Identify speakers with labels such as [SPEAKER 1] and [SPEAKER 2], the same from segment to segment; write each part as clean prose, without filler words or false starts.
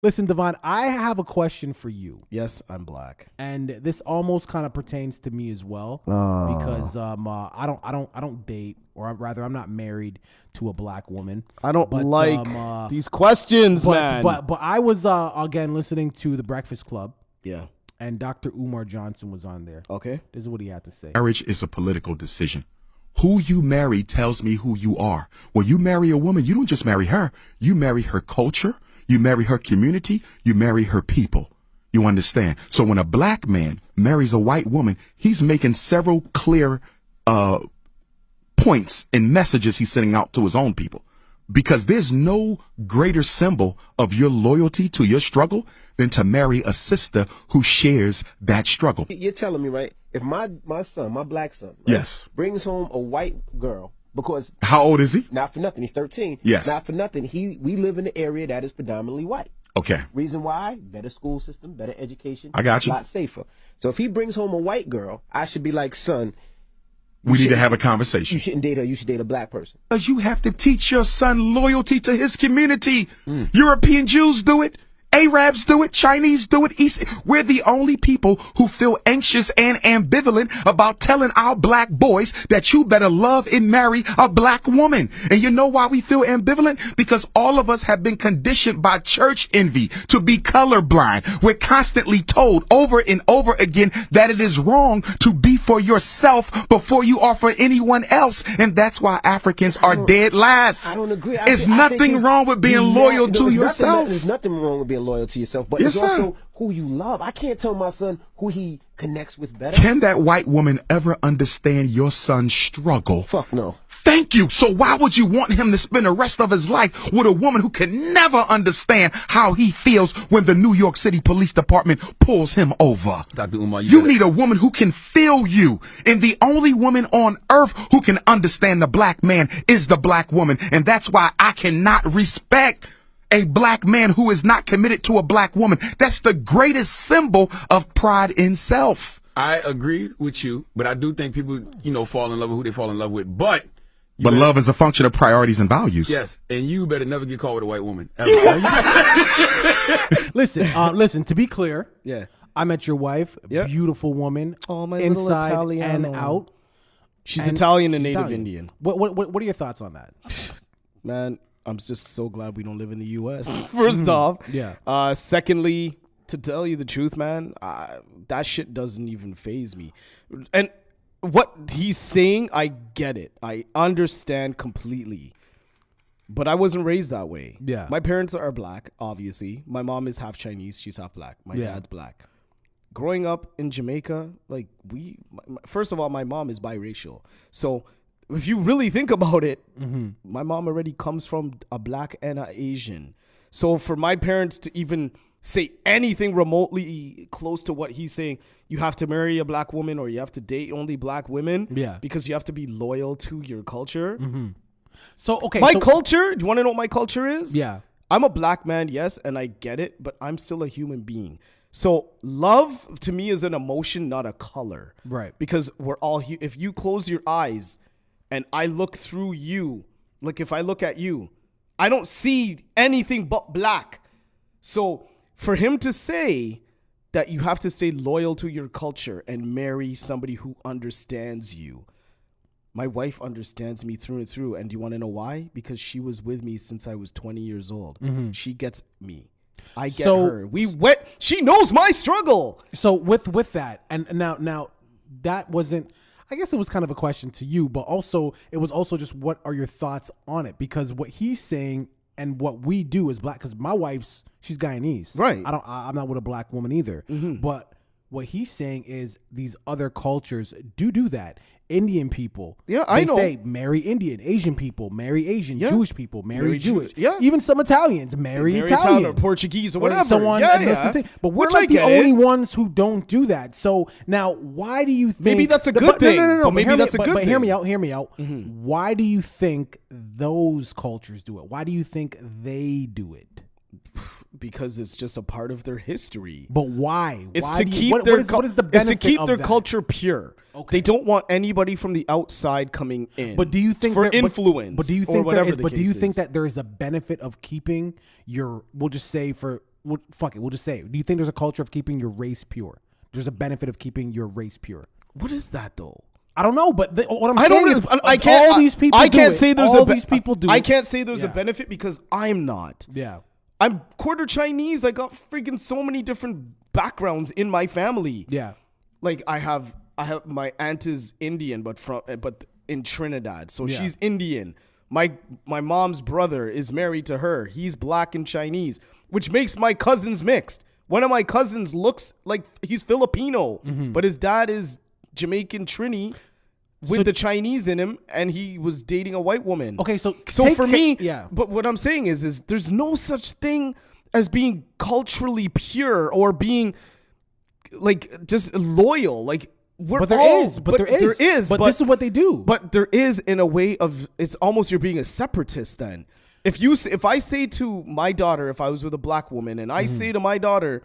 [SPEAKER 1] Listen, Devon, I have a question for you.
[SPEAKER 2] Yes, I'm black.
[SPEAKER 1] And this almost kind of pertains to me as well, because I don't date, or rather, I'm not married to a black woman.
[SPEAKER 2] I don't like these questions, man.
[SPEAKER 1] But I was again listening to The Breakfast Club.
[SPEAKER 2] Yeah.
[SPEAKER 1] And Dr. Umar Johnson was on there.
[SPEAKER 2] Okay.
[SPEAKER 1] This is what he had to say.
[SPEAKER 3] Marriage is a political decision. Who you marry tells me who you are. When you marry a woman, you don't just marry her. You marry her culture. You marry her community. You marry her people. You understand? So when a black man marries a white woman, he's making several clear points and messages he's sending out to his own people. Because there's no greater symbol of your loyalty to your struggle than to marry a sister who shares that struggle.
[SPEAKER 4] You're telling me, right? If my son, my black son, right,
[SPEAKER 3] yes,
[SPEAKER 4] brings home a white girl, because
[SPEAKER 3] how old is he?
[SPEAKER 4] Not for nothing, he's 13.
[SPEAKER 3] Yes.
[SPEAKER 4] Not for nothing, we live in an area that is predominantly white.
[SPEAKER 3] Okay.
[SPEAKER 4] Reason why? Better school system, better education.
[SPEAKER 3] I got you.
[SPEAKER 4] A lot safer. So if he brings home a white girl, I should be like, son,
[SPEAKER 3] we need to have a conversation.
[SPEAKER 4] You shouldn't date her. You should date a black person.
[SPEAKER 3] Because you have to teach your son loyalty to his community. European Jews do it. Arabs do it. Chinese do it. We're the only people who feel anxious and ambivalent about telling our black boys that you better love and marry a black woman. And you know why we feel ambivalent? Because all of us have been conditioned by church envy to be colorblind. We're constantly told over and over again that it is wrong to be for yourself before you are for anyone else. And that's why Africans are dead last.
[SPEAKER 4] I don't agree.
[SPEAKER 3] There's nothing wrong with being loyal to yourself.
[SPEAKER 4] There's nothing wrong with being loyal to yourself, but
[SPEAKER 3] yes,
[SPEAKER 4] it's also who you love. I can't tell my son who he connects with better.
[SPEAKER 3] Can that white woman ever understand your son's struggle?
[SPEAKER 4] Fuck no.
[SPEAKER 3] Thank you. So why would you want him to spend the rest of his life with a woman who can never understand how he feels when the New York City Police Department pulls him over?
[SPEAKER 5] Dr. Umar,
[SPEAKER 3] you need a woman who can feel you. And the only woman on earth who can understand the black man is the black woman. And that's why I cannot respect a black man who is not committed to a black woman. That's the greatest symbol of pride in self.
[SPEAKER 5] I agree with you, but I do think people, fall in love with who they fall in love with. But
[SPEAKER 3] love is a function of priorities and values.
[SPEAKER 5] Yes, and you better never get caught with a white woman.
[SPEAKER 1] Listen. To be clear,
[SPEAKER 2] yeah,
[SPEAKER 1] I met your wife, beautiful woman,
[SPEAKER 2] my
[SPEAKER 1] inside and out.
[SPEAKER 2] She's Italian and Native Indian.
[SPEAKER 1] What are your thoughts on that,
[SPEAKER 2] man? I'm just so glad we don't live in the U.S. First off,
[SPEAKER 1] yeah.
[SPEAKER 2] Secondly, to tell you the truth, man, that shit doesn't even faze me. And what he's saying, I get it. I understand completely. But I wasn't raised that way.
[SPEAKER 1] Yeah.
[SPEAKER 2] My parents are black, obviously. My mom is half Chinese. She's half black. My dad's black. Growing up in Jamaica, first of all, my mom is biracial. So if you really think about it, my mom already comes from a black and an Asian. So for my parents to even say anything remotely close to what he's saying, you have to marry a black woman or you have to date only black women because you have to be loyal to your culture.
[SPEAKER 1] So, okay.
[SPEAKER 2] My culture, do you want to know what my culture is?
[SPEAKER 1] Yeah.
[SPEAKER 2] I'm a black man, yes, and I get it, but I'm still a human being. So love to me is an emotion, not a color.
[SPEAKER 1] Right.
[SPEAKER 2] Because we're all, if you close your eyes and I look through you, like if I look at you, I don't see anything but black. So for him to say that you have to stay loyal to your culture and marry somebody who understands you. My wife understands me through and through. And do you want to know why? Because she was with me since I was 20 years old. She gets me. I get her. She knows my struggle.
[SPEAKER 1] So with that, and now that wasn't, I guess it was kind of a question to you, but also it was also just what are your thoughts on it? Because what he's saying and what we do as black, because my wife's, she's Guyanese.
[SPEAKER 2] Right.
[SPEAKER 1] I'm not with a black woman either. But what he's saying is these other cultures do that. Indian people,
[SPEAKER 2] I know.
[SPEAKER 1] Say marry Indian. Asian people marry Asian. Jewish people marry Jewish.
[SPEAKER 2] Yeah.
[SPEAKER 1] Even some Italians marry Italian.
[SPEAKER 2] Or Portuguese or whatever.
[SPEAKER 1] So on. But we're like the only ones who don't do that. So now, why do you think?
[SPEAKER 2] Maybe that's a good thing.
[SPEAKER 1] No.
[SPEAKER 2] Maybe that's a good thing.
[SPEAKER 1] But hear me out. Why do you think those cultures do it? Why do you think they do it?
[SPEAKER 2] Because it's just a part of their history.
[SPEAKER 1] But why?
[SPEAKER 2] It's
[SPEAKER 1] why
[SPEAKER 2] to keep
[SPEAKER 1] what is the benefit
[SPEAKER 2] it's to keep
[SPEAKER 1] of
[SPEAKER 2] their
[SPEAKER 1] that?
[SPEAKER 2] culture pure.
[SPEAKER 1] Okay.
[SPEAKER 2] They don't want anybody from the outside coming in.
[SPEAKER 1] But do you think
[SPEAKER 2] for influence?
[SPEAKER 1] But do you think
[SPEAKER 2] or whatever
[SPEAKER 1] do you think that there is a benefit of keeping your? We'll just say for fuck it, we'll just say it. Do you think there's a culture of keeping your race pure? There's a benefit of keeping your race pure.
[SPEAKER 2] What is that though?
[SPEAKER 1] I don't know, but what I'm
[SPEAKER 2] I
[SPEAKER 1] saying
[SPEAKER 2] don't.
[SPEAKER 1] is,
[SPEAKER 2] I can't.
[SPEAKER 1] all these people.
[SPEAKER 2] I can't say there's
[SPEAKER 1] all
[SPEAKER 2] a.
[SPEAKER 1] these people do.
[SPEAKER 2] I can't say there's a
[SPEAKER 1] Yeah.
[SPEAKER 2] benefit because I'm not.
[SPEAKER 1] Yeah.
[SPEAKER 2] I'm quarter Chinese. I got freaking so many different backgrounds in my family.
[SPEAKER 1] Yeah.
[SPEAKER 2] Like I have my aunt is Indian, but in Trinidad, so
[SPEAKER 1] Yeah.
[SPEAKER 2] she's Indian. My mom's brother is married to her. He's black and Chinese, which makes my cousins mixed. One of my cousins looks like he's Filipino, but his dad is Jamaican Trini with the Chinese in him, and he was dating a white woman.
[SPEAKER 1] Okay, so
[SPEAKER 2] for me,
[SPEAKER 1] yeah.
[SPEAKER 2] But what I'm saying is there's no such thing as being culturally pure or being like just loyal. Like we're
[SPEAKER 1] But there
[SPEAKER 2] all,
[SPEAKER 1] is. But this is what they do.
[SPEAKER 2] But there is in a way of it's almost you're being a separatist then. If I say to my daughter, if I was with a black woman, and I say to my daughter,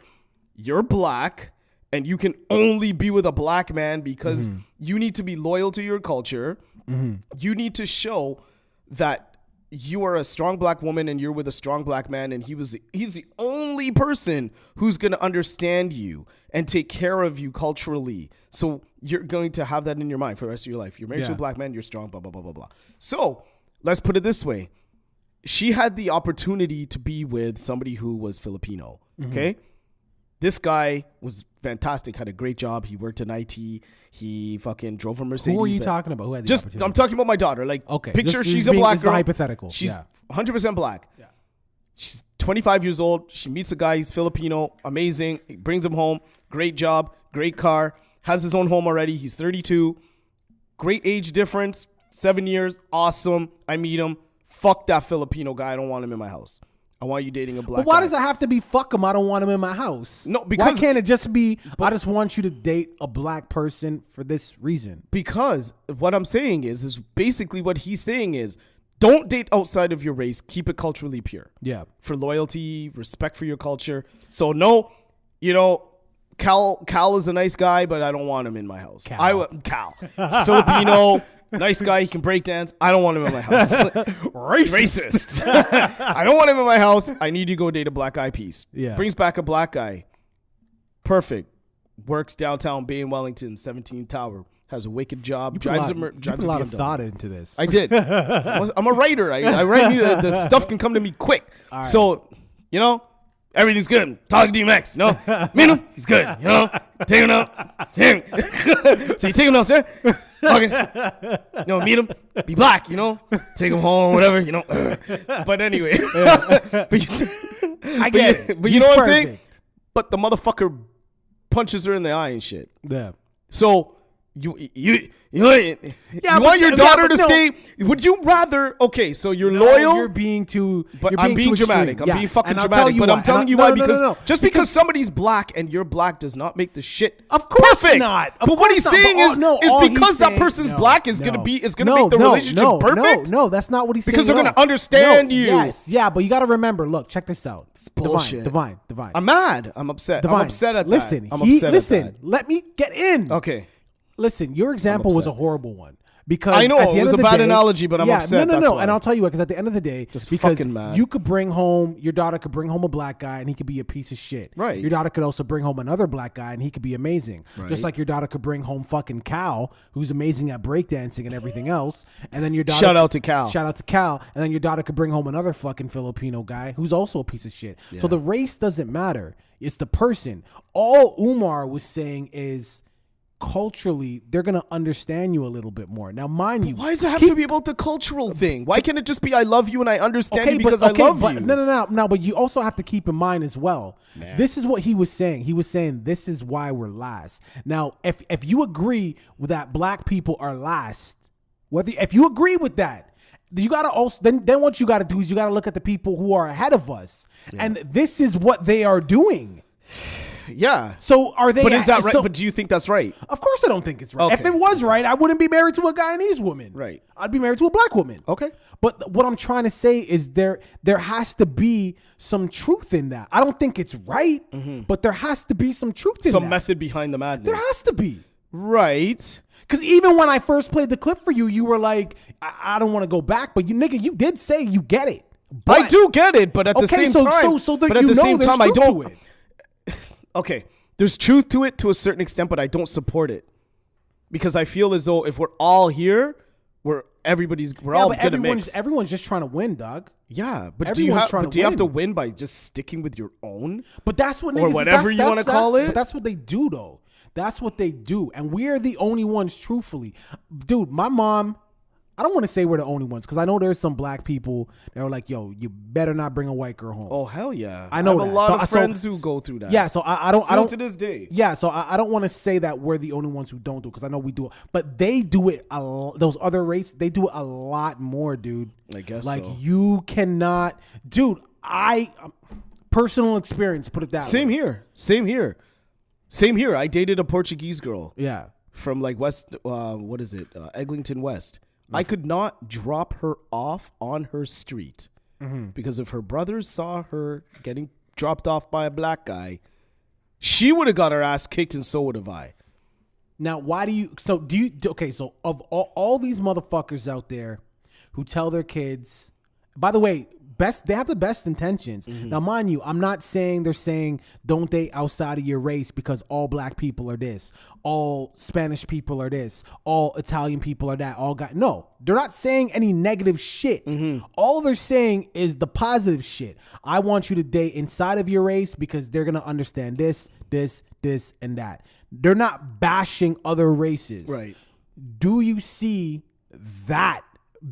[SPEAKER 2] you're black and you can only be with a black man because you need to be loyal to your culture. You need to show that you are a strong black woman and you're with a strong black man, and he's the only person who's going to understand you and take care of you culturally. So you're going to have that in your mind for the rest of your life. You're married to a black man, you're strong, blah, blah, blah, blah, blah. So let's put it this way. She had the opportunity to be with somebody who was Filipino. Okay. This guy was fantastic, had a great job. He worked in IT. He fucking drove a Mercedes.
[SPEAKER 1] Who are you talking about? Who had the
[SPEAKER 2] Just,
[SPEAKER 1] opportunity?
[SPEAKER 2] I'm talking about my daughter. Like,
[SPEAKER 1] Okay,
[SPEAKER 2] picture
[SPEAKER 1] this
[SPEAKER 2] she's
[SPEAKER 1] is
[SPEAKER 2] a
[SPEAKER 1] being-
[SPEAKER 2] black
[SPEAKER 1] this is
[SPEAKER 2] girl.
[SPEAKER 1] hypothetical.
[SPEAKER 2] She's
[SPEAKER 1] Yeah.
[SPEAKER 2] 100% black. Yeah. She's 25 years old. She meets a guy. He's Filipino. Amazing. He brings him home. Great job. Great car. Has his own home already. He's 32. Great age difference. 7 years. Awesome. I meet him. Fuck that Filipino guy. I don't want him in my house. I want you dating a black
[SPEAKER 1] But why
[SPEAKER 2] guy.
[SPEAKER 1] does it have to be fuck him? I don't want him in my house.
[SPEAKER 2] No,
[SPEAKER 1] why
[SPEAKER 2] because-
[SPEAKER 1] can't it just be I just want you to date a black person for this reason?
[SPEAKER 2] Because what I'm saying is basically what he's saying is don't date outside of your race. Keep it culturally pure.
[SPEAKER 1] Yeah.
[SPEAKER 2] For loyalty, respect for your culture. So no, you know, Cal is a nice guy, but I don't want him in my house. Cal. He's Filipino, nice guy. He can break dance. I don't want him in my house. Racist. I don't want him in my house. I need you to go date a black guy. Peace.
[SPEAKER 1] Yeah.
[SPEAKER 2] Brings back a black guy. Perfect. Works downtown Bay in Wellington, 17th Tower. Has a wicked job. Drives a
[SPEAKER 1] lot of
[SPEAKER 2] BMW.
[SPEAKER 1] thought into this.
[SPEAKER 2] I did. I'm a writer. I write you the stuff can come to me quick.
[SPEAKER 1] right.
[SPEAKER 2] So, you know, everything's good. Talking to DMX, you know. Meet him, he's good, you know. Take him out. See him. So you take him out, sir. Okay. You know, meet him. Be black, you know. Take him home, whatever, you know. But anyway.
[SPEAKER 1] I get it.
[SPEAKER 2] But you know what I'm saying?
[SPEAKER 1] Perfect.
[SPEAKER 2] But the motherfucker punches her in the eye and shit.
[SPEAKER 1] Yeah.
[SPEAKER 2] So you
[SPEAKER 1] but-
[SPEAKER 2] want your
[SPEAKER 1] yeah,
[SPEAKER 2] daughter
[SPEAKER 1] but
[SPEAKER 2] to
[SPEAKER 1] no.
[SPEAKER 2] stay? Would you rather? Okay, so you're
[SPEAKER 1] No,
[SPEAKER 2] loyal.
[SPEAKER 1] You're being too.
[SPEAKER 2] But
[SPEAKER 1] you're
[SPEAKER 2] I'm being
[SPEAKER 1] too
[SPEAKER 2] dramatic.
[SPEAKER 1] extreme.
[SPEAKER 2] I'm being fucking
[SPEAKER 1] And I'll
[SPEAKER 2] dramatic.
[SPEAKER 1] tell you
[SPEAKER 2] But
[SPEAKER 1] why.
[SPEAKER 2] I'm telling
[SPEAKER 1] And
[SPEAKER 2] you
[SPEAKER 1] no,
[SPEAKER 2] why
[SPEAKER 1] no, no,
[SPEAKER 2] because
[SPEAKER 1] no.
[SPEAKER 2] just because somebody's black and you're black does not make the shit.
[SPEAKER 1] Of course
[SPEAKER 2] perfect.
[SPEAKER 1] not. Of
[SPEAKER 2] But what he's
[SPEAKER 1] course not.
[SPEAKER 2] saying
[SPEAKER 1] But
[SPEAKER 2] is,
[SPEAKER 1] no, all he's
[SPEAKER 2] because that
[SPEAKER 1] saying-
[SPEAKER 2] person's
[SPEAKER 1] no,
[SPEAKER 2] black is
[SPEAKER 1] no.
[SPEAKER 2] gonna make the
[SPEAKER 1] No,
[SPEAKER 2] relationship perfect.
[SPEAKER 1] No, that's not what he's saying.
[SPEAKER 2] Because they're
[SPEAKER 1] at
[SPEAKER 2] gonna
[SPEAKER 1] all.
[SPEAKER 2] understand you.
[SPEAKER 1] Yes, yeah, but you got to remember. Look, check this out.
[SPEAKER 2] bullshit.
[SPEAKER 1] Divine.
[SPEAKER 2] I'm mad. I'm upset.
[SPEAKER 1] Divine.
[SPEAKER 2] I'm upset at
[SPEAKER 1] listen,
[SPEAKER 2] that. I'm upset
[SPEAKER 1] listen.
[SPEAKER 2] at that.
[SPEAKER 1] Let me get in.
[SPEAKER 2] Okay.
[SPEAKER 1] Listen, your example was a
[SPEAKER 2] upset.
[SPEAKER 1] horrible one. Because
[SPEAKER 2] I know,
[SPEAKER 1] at the
[SPEAKER 2] it
[SPEAKER 1] end
[SPEAKER 2] was
[SPEAKER 1] of
[SPEAKER 2] a
[SPEAKER 1] the
[SPEAKER 2] bad
[SPEAKER 1] day-
[SPEAKER 2] analogy, but I'm upset,
[SPEAKER 1] No,
[SPEAKER 2] that's why.
[SPEAKER 1] and I'll tell you what. Because at the end of the day,
[SPEAKER 2] Just
[SPEAKER 1] because
[SPEAKER 2] fucking mad.
[SPEAKER 1] you could bring home your daughter could bring home a black guy and he could be a piece of shit.
[SPEAKER 2] Right.
[SPEAKER 1] Your daughter could also bring home another black guy and he could be amazing.
[SPEAKER 2] Right.
[SPEAKER 1] Just like your daughter could bring home fucking Cal, who's amazing at breakdancing and everything else. And then your daughter
[SPEAKER 2] Shout out to Cal.
[SPEAKER 1] Shout out to Cal. And then your daughter could bring home another fucking Filipino guy who's also a piece of shit. So the race doesn't matter. It's the person. All Umar was saying is culturally, they're going to understand you a little bit more. Now, mind you.
[SPEAKER 2] Why does it have to be about the cultural thing? Why can't it just be I love you and I understand you because
[SPEAKER 1] but,
[SPEAKER 2] I love you?
[SPEAKER 1] No, but you also have to keep in mind as well. This is what he was saying. He was saying this is why we're last. Now, if you agree with that black people are last, if you agree with that, you gotta also then what you gotta do is you gotta look at the people who are ahead of us, and this is what they are doing.
[SPEAKER 2] Yeah.
[SPEAKER 1] So are they?
[SPEAKER 2] But is that right?
[SPEAKER 1] so-
[SPEAKER 2] But do you think that's right?
[SPEAKER 1] Of course, I don't think it's right. If
[SPEAKER 2] Okay.
[SPEAKER 1] it was right, I wouldn't be married to a Guyanese woman.
[SPEAKER 2] Right.
[SPEAKER 1] I'd be married to a black woman.
[SPEAKER 2] Okay.
[SPEAKER 1] But what I'm trying to say is there has to be some truth in that. I don't think it's right, but there has to be some truth in that.
[SPEAKER 2] Some method behind the madness.
[SPEAKER 1] There has to be.
[SPEAKER 2] Right.
[SPEAKER 1] Because even when I first played the clip for you, you were like, I don't want to go back. But you did say you get it.
[SPEAKER 2] I do get it, but at the same time, but at the same time, I don't. Okay, there's truth to it to a certain extent, but I don't support it because I feel as though if we're all here, we're all gonna mix.
[SPEAKER 1] Everyone's just trying to win, dog.
[SPEAKER 2] Yeah, but do you have to win by just sticking with your own?
[SPEAKER 1] But that's what
[SPEAKER 2] or whatever you want to call it.
[SPEAKER 1] But that's what they do, though. That's what they do, and we're the only ones. Truthfully, dude, my mom. I don't want to say we're the only ones because I know there's some black people that are like, "Yo, you better not bring a white girl home."
[SPEAKER 2] Oh hell yeah!
[SPEAKER 1] I know
[SPEAKER 2] have a lot of friends who go through that.
[SPEAKER 1] Yeah, so I don't
[SPEAKER 2] to this day.
[SPEAKER 1] Yeah, so I don't want to say that we're the only ones who don't do it because I know we do it, but they do it. Those other races, they do it a lot more, dude.
[SPEAKER 2] I guess
[SPEAKER 1] like
[SPEAKER 2] so.
[SPEAKER 1] You cannot, dude. Personal experience. Put it that
[SPEAKER 2] Same
[SPEAKER 1] way.
[SPEAKER 2] Same here. I dated a Portuguese girl.
[SPEAKER 1] Yeah.
[SPEAKER 2] From like West, Eglinton West. I could not drop her off on her street because if her brothers saw her getting dropped off by a black guy, she would have got her ass kicked and so would have I.
[SPEAKER 1] Now, why do you, so of all these motherfuckers out there who tell their kids, by the way, they have the best intentions. Now, mind you, I'm not saying they're saying don't date outside of your race because all black people are this, all Spanish people are this, all Italian people are that, no, they're not saying any negative shit. All they're saying is the positive shit. I want you to date inside of your race because they're going to understand this, and that. They're not bashing other races.
[SPEAKER 2] Right.
[SPEAKER 1] Do you see that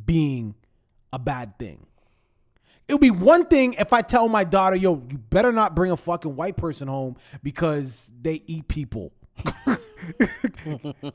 [SPEAKER 1] being a bad thing? It would be one thing if I tell my daughter, yo, you better not bring a fucking white person home because they eat people.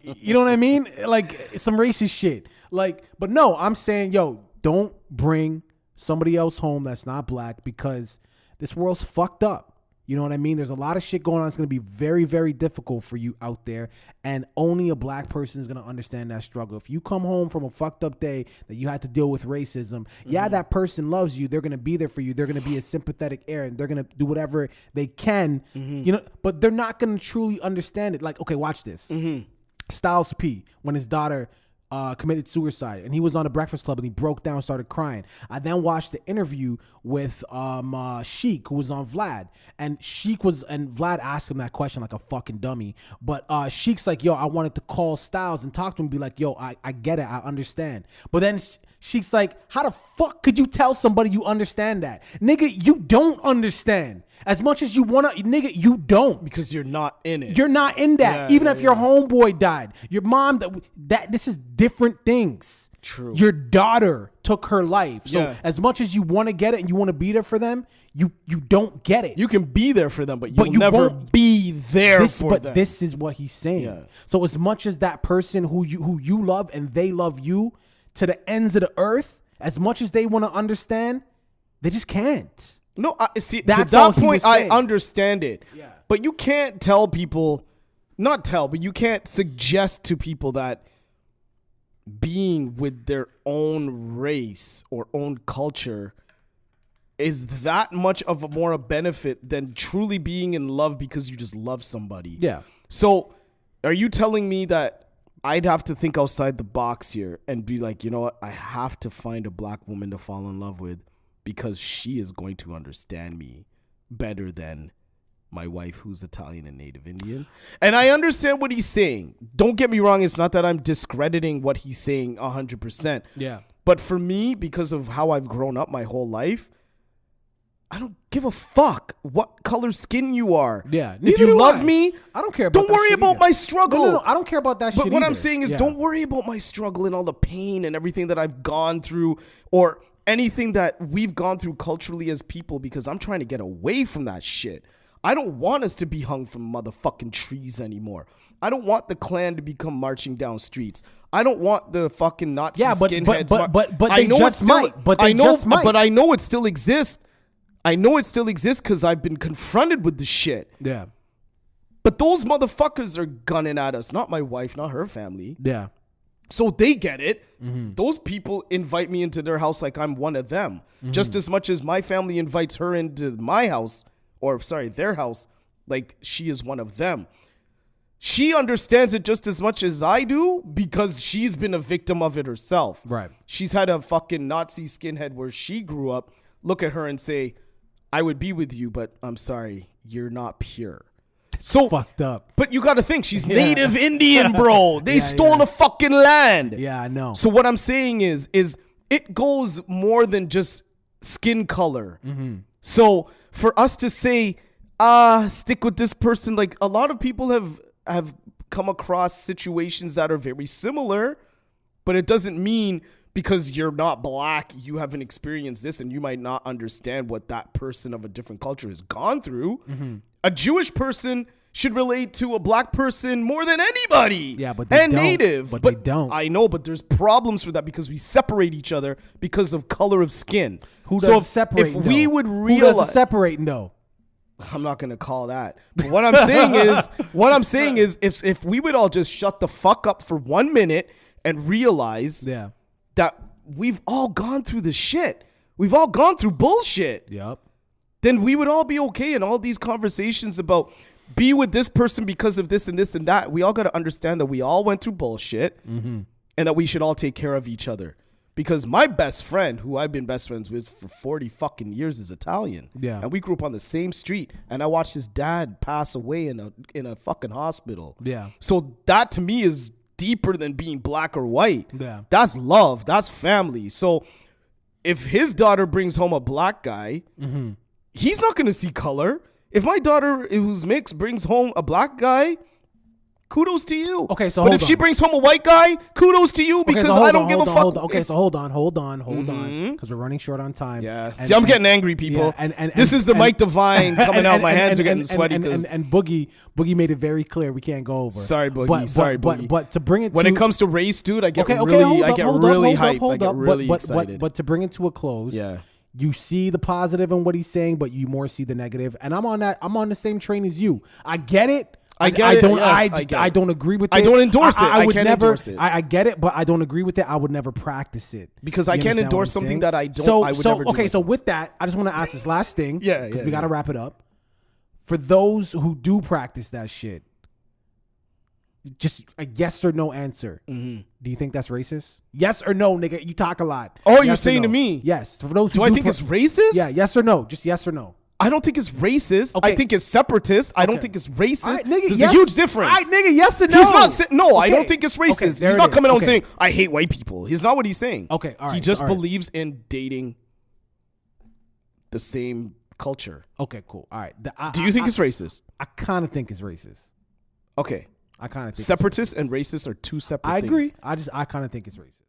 [SPEAKER 1] You know what I mean? Like some racist shit. Like, but no, I'm saying, yo, don't bring somebody else home that's not black because this world's fucked up. You know what I mean? There's a lot of shit going on. It's going to be very, very difficult for you out there. And only a black person is going to understand that struggle. If you come home from a fucked up day that you had to deal with racism, yeah, that person loves you. They're going to be there for you. They're going to be a sympathetic ear and they're going to do whatever they can, you know, but they're not going to truly understand it. Like, okay, watch this. Styles P, when his daughter committed suicide and he was on the Breakfast Club and he broke down and started crying. I then watched the interview with Sheik, who was on Vlad, and Vlad asked him that question like a fucking dummy, but Sheik's like, yo, I wanted to call Styles and talk to him and be like, yo, I get it, I understand. But then Sheik's like, how the fuck could you tell somebody you understand that? Nigga, you don't understand. As much as you want to, nigga, you don't.
[SPEAKER 2] Because you're not in it.
[SPEAKER 1] You're not in that. Even if your homeboy died, your mom, this is different things.
[SPEAKER 2] True.
[SPEAKER 1] Your daughter took her life. So
[SPEAKER 2] Yeah.
[SPEAKER 1] as much as you want to get it and you want to be there for them, you don't get it.
[SPEAKER 2] You can be there for them, but
[SPEAKER 1] you
[SPEAKER 2] never
[SPEAKER 1] won't
[SPEAKER 2] be there for them.
[SPEAKER 1] This is what he's saying.
[SPEAKER 2] Yeah.
[SPEAKER 1] So as much as that person who you love and they love you to the ends of the earth, as much as they want to understand, they just can't.
[SPEAKER 2] No, see,
[SPEAKER 1] That's
[SPEAKER 2] to
[SPEAKER 1] all
[SPEAKER 2] that
[SPEAKER 1] he
[SPEAKER 2] point,
[SPEAKER 1] was saying.
[SPEAKER 2] I understand it.
[SPEAKER 1] Yeah.
[SPEAKER 2] But you can't tell people, but you can't suggest to people that being with their own race or own culture is that much of a more a benefit than truly being in love because you just love somebody.
[SPEAKER 1] Yeah.
[SPEAKER 2] So are you telling me that I'd have to think outside the box here and be like, you know what? I have to find a black woman to fall in love with because she is going to understand me better than my wife who's Italian and Native Indian. And I understand what he's saying. Don't get me wrong. It's not that I'm discrediting what he's saying 100%.
[SPEAKER 1] Yeah.
[SPEAKER 2] But for me, because of how I've grown up my whole life, I don't give a fuck what color skin you are.
[SPEAKER 1] Yeah.
[SPEAKER 2] If you love me,
[SPEAKER 1] I don't care about
[SPEAKER 2] don't
[SPEAKER 1] that
[SPEAKER 2] worry
[SPEAKER 1] shit
[SPEAKER 2] about
[SPEAKER 1] either.
[SPEAKER 2] my struggle.
[SPEAKER 1] No, I don't care about that shit
[SPEAKER 2] But what I'm
[SPEAKER 1] either.
[SPEAKER 2] saying is
[SPEAKER 1] Yeah.
[SPEAKER 2] don't worry about my struggle and all the pain and everything that I've gone through or anything that we've gone through culturally as people because I'm trying to get away from that shit. I don't want us to be hung from motherfucking trees anymore. I don't want the Klan to become marching down streets. I don't want the fucking Nazi skinheads.
[SPEAKER 1] But they just might. But they just might.
[SPEAKER 2] But I know it still exists. I know it still exists because I've been confronted with the shit.
[SPEAKER 1] Yeah.
[SPEAKER 2] But those motherfuckers are gunning at us. Not my wife, not her family.
[SPEAKER 1] Yeah.
[SPEAKER 2] So they get it. Those people invite me into their house like I'm one of them. Just as much as my family invites her into my house, their house, like she is one of them. She understands it just as much as I do because she's been a victim of it herself.
[SPEAKER 1] Right.
[SPEAKER 2] She's had a fucking Nazi skinhead where she grew up look at her and say, I would be with you, but I'm sorry, you're not pure. So
[SPEAKER 1] fucked up.
[SPEAKER 2] But you got to think, she's native Indian, bro. They stole the fucking land.
[SPEAKER 1] Yeah, I know.
[SPEAKER 2] So what I'm saying is it goes more than just skin color. So for us to say, stick with this person, like a lot of people have come across situations that are very similar, but it doesn't mean because you're not black, you haven't experienced this and you might not understand what that person of a different culture has gone through. A Jewish person should relate to a black person more than anybody.
[SPEAKER 1] Yeah, but they don't.
[SPEAKER 2] native.
[SPEAKER 1] But they don't.
[SPEAKER 2] I know, but there's problems for that because we separate each other because of color of skin.
[SPEAKER 1] Who
[SPEAKER 2] so
[SPEAKER 1] does separate?
[SPEAKER 2] if we would
[SPEAKER 1] Who
[SPEAKER 2] realize,
[SPEAKER 1] does separate? No.
[SPEAKER 2] I'm not gonna call that. But what I'm saying is, if we would all just shut the fuck up for 1 minute and realize that we've all gone through the shit, we've all gone through bullshit.
[SPEAKER 1] Yep.
[SPEAKER 2] Then we would all be okay. And all these conversations about be with this person because of this and this and that, we all got to understand that we all went through bullshit and that we should all take care of each other. Because my best friend, who I've been best friends with for 40 fucking years, is Italian.
[SPEAKER 1] Yeah.
[SPEAKER 2] And we grew up on the same street. And I watched his dad pass away in a fucking hospital.
[SPEAKER 1] Yeah.
[SPEAKER 2] So that to me is deeper than being black or white.
[SPEAKER 1] Yeah.
[SPEAKER 2] That's love. That's family. So if his daughter brings home a black guy, he's not going to see color. If my daughter, who's mixed, brings home a black guy, kudos to you.
[SPEAKER 1] Okay, so
[SPEAKER 2] but
[SPEAKER 1] hold
[SPEAKER 2] if she
[SPEAKER 1] on.
[SPEAKER 2] brings home a white guy, kudos to you because I don't give a fuck.
[SPEAKER 1] Okay, so hold on, because we're running short on time.
[SPEAKER 2] Yeah. See, I'm getting angry, people.
[SPEAKER 1] Yeah, and
[SPEAKER 2] this is the Mike Divine coming out. My hands are getting sweaty.
[SPEAKER 1] And Boogie made it very clear we can't go over.
[SPEAKER 2] Sorry, Boogie.
[SPEAKER 1] But to bring it
[SPEAKER 2] when
[SPEAKER 1] to,
[SPEAKER 2] it comes to race, dude, I get
[SPEAKER 1] hold
[SPEAKER 2] really
[SPEAKER 1] up,
[SPEAKER 2] hyped. I get really excited.
[SPEAKER 1] But to bring it to a close,
[SPEAKER 2] Yeah.
[SPEAKER 1] you see the positive in what he's saying, but you more see the negative. And I'm on the same train as you. I get it. I don't agree with it.
[SPEAKER 2] I don't endorse it. I
[SPEAKER 1] would
[SPEAKER 2] can't
[SPEAKER 1] never
[SPEAKER 2] endorse it.
[SPEAKER 1] I get it, but I don't agree with it. I would never practice it.
[SPEAKER 2] Because I
[SPEAKER 1] You
[SPEAKER 2] can't
[SPEAKER 1] understand
[SPEAKER 2] endorse
[SPEAKER 1] what I'm
[SPEAKER 2] something
[SPEAKER 1] saying?
[SPEAKER 2] that I don't- I would never do
[SPEAKER 1] Okay, so
[SPEAKER 2] myself.
[SPEAKER 1] with that, I just want to ask this last thing.
[SPEAKER 2] Yeah,
[SPEAKER 1] Because
[SPEAKER 2] yeah,
[SPEAKER 1] we got to
[SPEAKER 2] yeah.
[SPEAKER 1] wrap it up. For those who do practice that shit, just a yes or no answer. Do you think that's racist? Yes or no, nigga? You talk a lot.
[SPEAKER 2] Oh,
[SPEAKER 1] Yes
[SPEAKER 2] you're
[SPEAKER 1] or
[SPEAKER 2] saying to
[SPEAKER 1] no?
[SPEAKER 2] me?
[SPEAKER 1] Yes. For those who
[SPEAKER 2] Do I think it's racist?
[SPEAKER 1] Yeah, yes or no? Just yes or no.
[SPEAKER 2] I don't think it's racist.
[SPEAKER 1] Okay.
[SPEAKER 2] I think it's separatist. I don't
[SPEAKER 1] Okay.
[SPEAKER 2] think it's racist.
[SPEAKER 1] All right, nigga,
[SPEAKER 2] There's
[SPEAKER 1] yes.
[SPEAKER 2] a huge difference.
[SPEAKER 1] All right, nigga, yes or no?
[SPEAKER 2] He's not saying, no, I
[SPEAKER 1] Okay.
[SPEAKER 2] don't think it's
[SPEAKER 1] Okay,
[SPEAKER 2] racist.
[SPEAKER 1] there
[SPEAKER 2] He's
[SPEAKER 1] it
[SPEAKER 2] not
[SPEAKER 1] is.
[SPEAKER 2] coming out
[SPEAKER 1] Okay.
[SPEAKER 2] saying, I hate white people. He's not what he's saying.
[SPEAKER 1] Okay, all right,
[SPEAKER 2] He just
[SPEAKER 1] all right.
[SPEAKER 2] believes in dating the same culture.
[SPEAKER 1] Okay, cool. All right.
[SPEAKER 2] Do you think it's racist?
[SPEAKER 1] I kind of think it's racist.
[SPEAKER 2] Okay.
[SPEAKER 1] I kind of think
[SPEAKER 2] Separatists
[SPEAKER 1] it's racist.
[SPEAKER 2] and racists are two separate
[SPEAKER 1] I
[SPEAKER 2] things.
[SPEAKER 1] agree. I kind of think it's racist.